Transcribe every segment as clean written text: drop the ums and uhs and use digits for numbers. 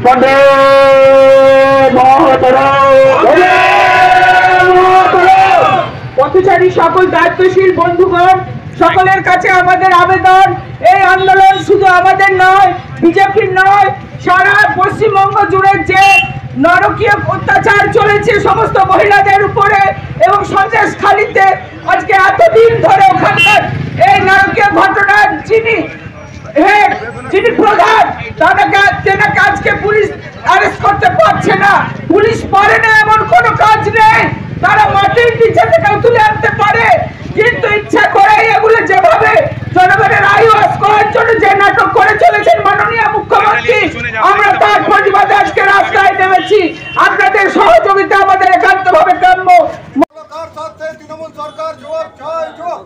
বন্দে পথচারী সকল দায়িত্বশীল বন্ধুগণ, সকলের কাছে আমাদের আবেদন, এই আন্দোলন শুধু আমাদের নয়, বিজেপির নয়, সারা পশ্চিমবঙ্গ জুড়ে যে নারকীয় অত্যাচার চলেছে সমস্ত মহিলাদের উপরে এবং সন্দেশখালীতে আজকে এতদিন ধরে ওখানকার এই নারকীয় ঘটনার যিনি প্রধান তেনাকে আজকে পুলিশ অ্যারেস্ট করতে পারছে না। পুলিশ পারে না এমন কোনো কাজ নেই, তারা মাটির নিচে থেকেও তুলে আনতে পারে, কিন্তু ইচ্ছা করে এগুলো যেভাবে জনগণের আয়ু হ্রাস করার জন্য যে নাটক করে চলেছেন মাননীয় মুখ্যমন্ত্রী, আমরা তার প্রতিবাদে আজকে রাস্তায় নেমেছি। আপনাদের সহযোগিতা আমাদের একান্তভাবে কাম্য। তৃণমূল সরকার জবাব চাই, জবাব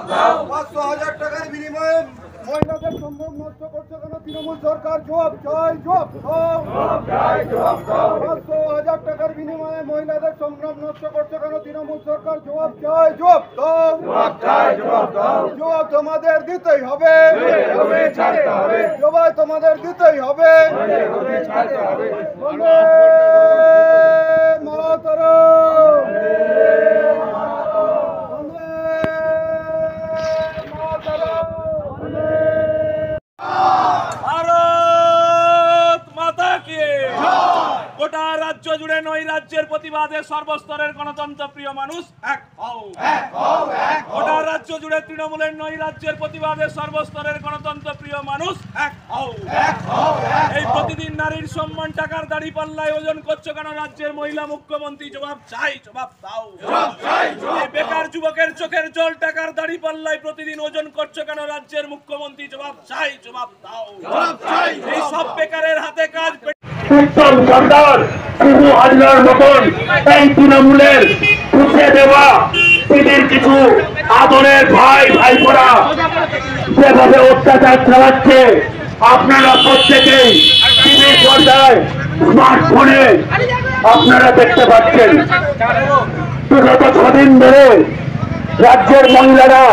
দাও। 500,000 টাকার বিনিময়ে মহিলাদের সম্ভব নষ্ট করছে কেন তৃণমূল সরকার? জবাব চাই, জবাব দাও। 500,000 টাকার বিনিময়ে মহিলাদের সম্ভ্রম নষ্ট করছে কেন তৃণমূল সরকার? জবাব চাই, জবাব দাও। জবাব তোমাদের দিতেই হবে, জবাব তোমাদের দিতেই হবে। বন্দে মাতরম। গোটা রাজ্য জুড়ে নয় রাজ্যের প্রতিবাদে সর্বস্তরের গণতন্ত্র প্রিয় মানুষ এক হও। গোটা রাজ্য জুড়ে তৃণমূলের নয় রাজ্যের প্রতিবাদে সর্বস্তরের গণতন্ত্র প্রিয় মানুষ এক হও। এই প্রতিদিন নারীর সম্মান টাকার দাড়ি পাল্লায় ওজন করছো কেন রাজ্যের মহিলা মুখ্যমন্ত্রী? জবাব চাই, জবাব দাও। এই বেকার যুবকের চোখের জল টাকার দাড়ি পাল্লায় প্রতিদিন ওজন করছো কেন রাজ্যের মুখ্যমন্ত্রী? জবাব চাই, জবাব দাও। এই সব বেকারের হাতে কাজ উত্তম সরকার শুধু হাজলার মতন এই তৃণমূলের খুঁজে দেওয়া দিদির কিছু আদরের ভাইপোরা যেভাবে অত্যাচার চালাচ্ছে, আপনারা প্রত্যেকেই টিভির পর্দায় স্মার্টফোনে আপনারা দেখতে পাচ্ছেন। বিগত 6 দিন ধরে রাজ্যের মহিলারা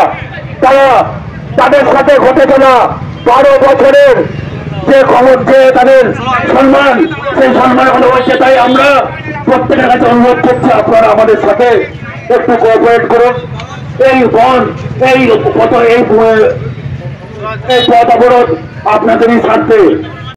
তাদের সাথে ঘটে চলা 12 বছরের যে খবর, যে তাদের সম্মান, সেই সম্মান কথা হচ্ছে। তাই আমরা প্রত্যেকের কাছে অনুরোধ করছি, আপনারা আমাদের সাথে একটু কোঅপারেট করুন। এই পথ অবরোধ আপনাদেরই স্বার্থে।